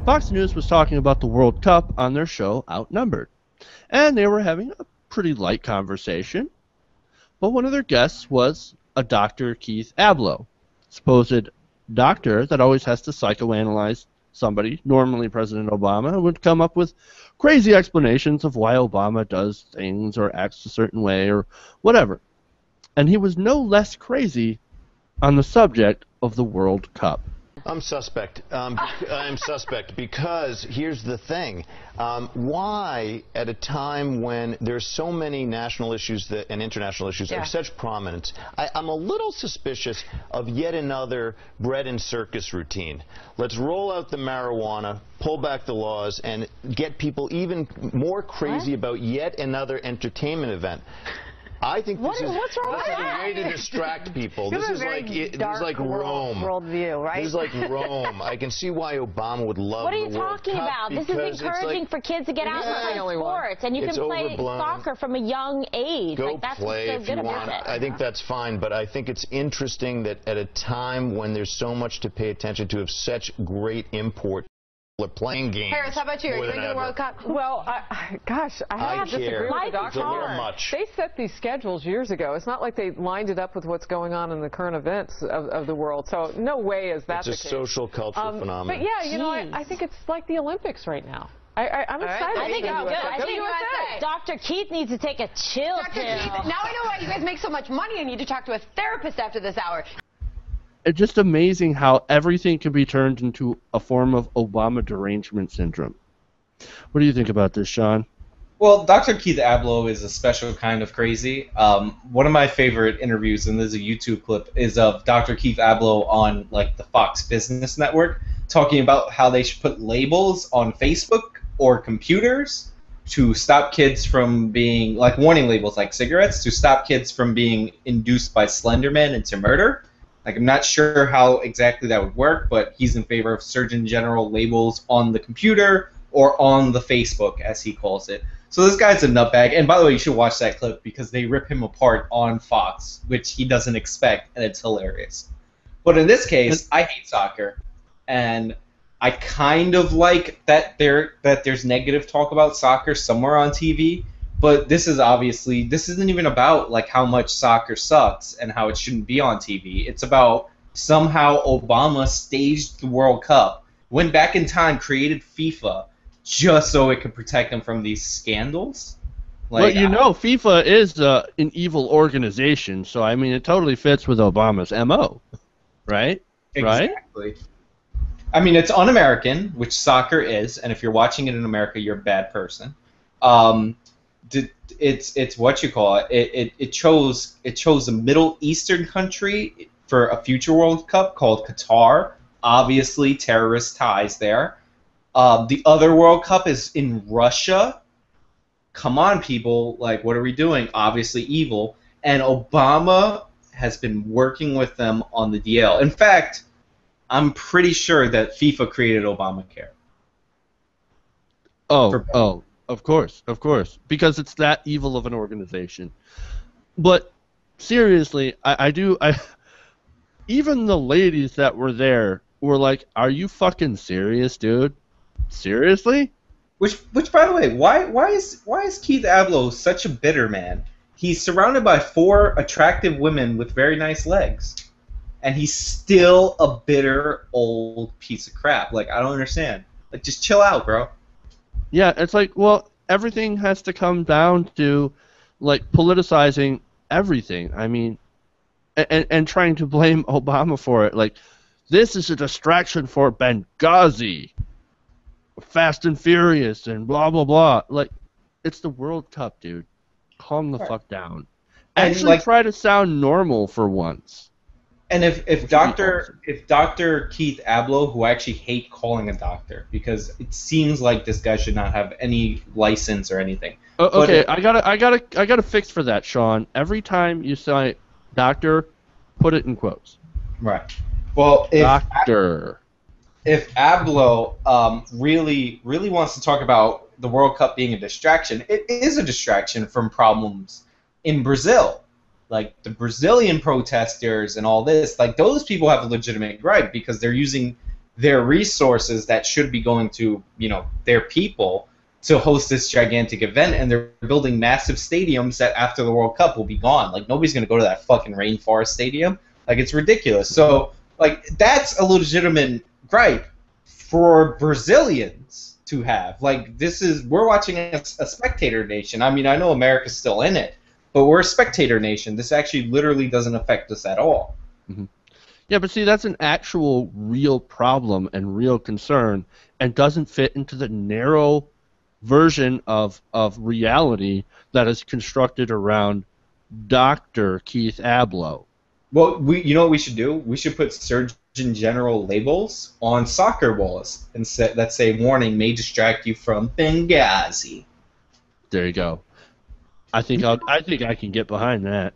Fox News was talking about the World Cup on their show Outnumbered, and they were having a pretty light conversation. But one of their guests was a Dr. Keith Ablow, supposed doctor that always has to psychoanalyze somebody, normally President Obama, and would come up with crazy explanations of why Obama does things or acts a certain way or whatever. And he was no less crazy on the subject of the World Cup. I'm suspect. I'm suspect because here's the thing. Why, at a time when there's so many national issues and international issues of such prominence, I'm a little suspicious of yet another bread and circus routine. Let's roll out the marijuana, pull back the laws, and get people even more crazy about yet another entertainment event. I think this is a way to distract people. This is like Rome. Worldview, right? This is like Rome. I can see why Obama would love What are you the World talking Cup about? This is encouraging for kids to get out and play sports, and you can play soccer from a young age. Go like, that's play what's so if you good want. about it. I think that's fine, but I think it's interesting that at a time when there's so much to pay attention to, of such great import, are playing games. Harris, how about you? Are you into the World Cup? Well, gosh, I have to disagree with the It's a little much. They set these schedules years ago. It's not like they lined it up with what's going on in the current events of the world. So no way is that the case. It's a social cultural phenomenon. But yeah, you know, I think it's like the Olympics right now. I'm excited. I think it's good. I think USA. Dr. Keith needs to take a chill pill. Dr. Keith, now I know why you guys make so much money. I need to talk to a therapist after this hour. It's just amazing how everything can be turned into a form of Obama derangement syndrome. What do you think about this, Sean? Well, Dr. Keith Ablow is a special kind of crazy. One of my favorite interviews, and there's a YouTube clip, is of Dr. Keith Ablow on like the Fox Business Network, talking about how they should put labels on Facebook or computers to stop kids from being, like warning labels like cigarettes, to stop kids from being induced by Slenderman into murder. Like, I'm not sure how exactly that would work, but he's in favor of Surgeon General labels on the computer or on the Facebook, as he calls it. So this guy's a nutbag. And by the way, you should watch that clip because they rip him apart on Fox, which he doesn't expect, and it's hilarious. But in this case, I hate soccer, and I kind of like that there's negative talk about soccer somewhere on TV. But this isn't even about like how much soccer sucks and how it shouldn't be on TV. It's about somehow Obama staged the World Cup, went back in time, created FIFA just so it could protect them from these scandals. Like, well, you know, FIFA is an evil organization, so I mean, it totally fits with Obama's MO, right? Exactly. Right? I mean, it's un-American, which soccer is, and if you're watching it in America, you're a bad person. It's what you call it. It chose a Middle Eastern country for a future World Cup called Qatar. Obviously, terrorist ties there. The other World Cup is in Russia. Come on, people! Like, what are we doing? Obviously, evil. And Obama has been working with them on the DL. In fact, I'm pretty sure that FIFA created Obamacare. Oh. Of course, because it's that evil of an organization. But seriously, even the ladies that were there were like, "Are you fucking serious, dude? Seriously?" Which, by the way, why is Keith Ablow such a bitter man? He's surrounded by 4 attractive women with very nice legs, and he's still a bitter old piece of crap. Like, I don't understand. Like, just chill out, bro. Yeah, it's like, well, everything has to come down to, like, politicizing everything. I mean, and trying to blame Obama for it. Like, this is a distraction for Benghazi, Fast and Furious, and blah, blah, blah. Like, it's the World Cup, dude. Calm the fuck down. Actually, try to sound normal for once. And if Dr. Keith Ablow, who I actually hate calling a doctor because it seems like this guy should not have any license or anything. Okay, I got a fix for that, Sean. Every time you say doctor, put it in quotes. Right. Well, if Ablow really wants to talk about the World Cup being a distraction, it is a distraction from problems in Brazil. Like the Brazilian protesters and all this, like those people have a legitimate gripe because they're using their resources that should be going to, their people to host this gigantic event, and they're building massive stadiums that after the World Cup will be gone. Like, nobody's going to go to that fucking rainforest stadium. Like, it's ridiculous. So, like, that's a legitimate gripe for Brazilians to have. Like, we're watching a spectator nation. I mean, I know America's still in it, but we're a spectator nation. This actually literally doesn't affect us at all. Mm-hmm. Yeah, but see, that's an actual real problem and real concern, and doesn't fit into the narrow version of reality that is constructed around Dr. Keith Ablow. Well, you know what we should do? We should put Surgeon General labels on soccer balls and that say, "Warning, may distract you from Benghazi." There you go. I think I can get behind that.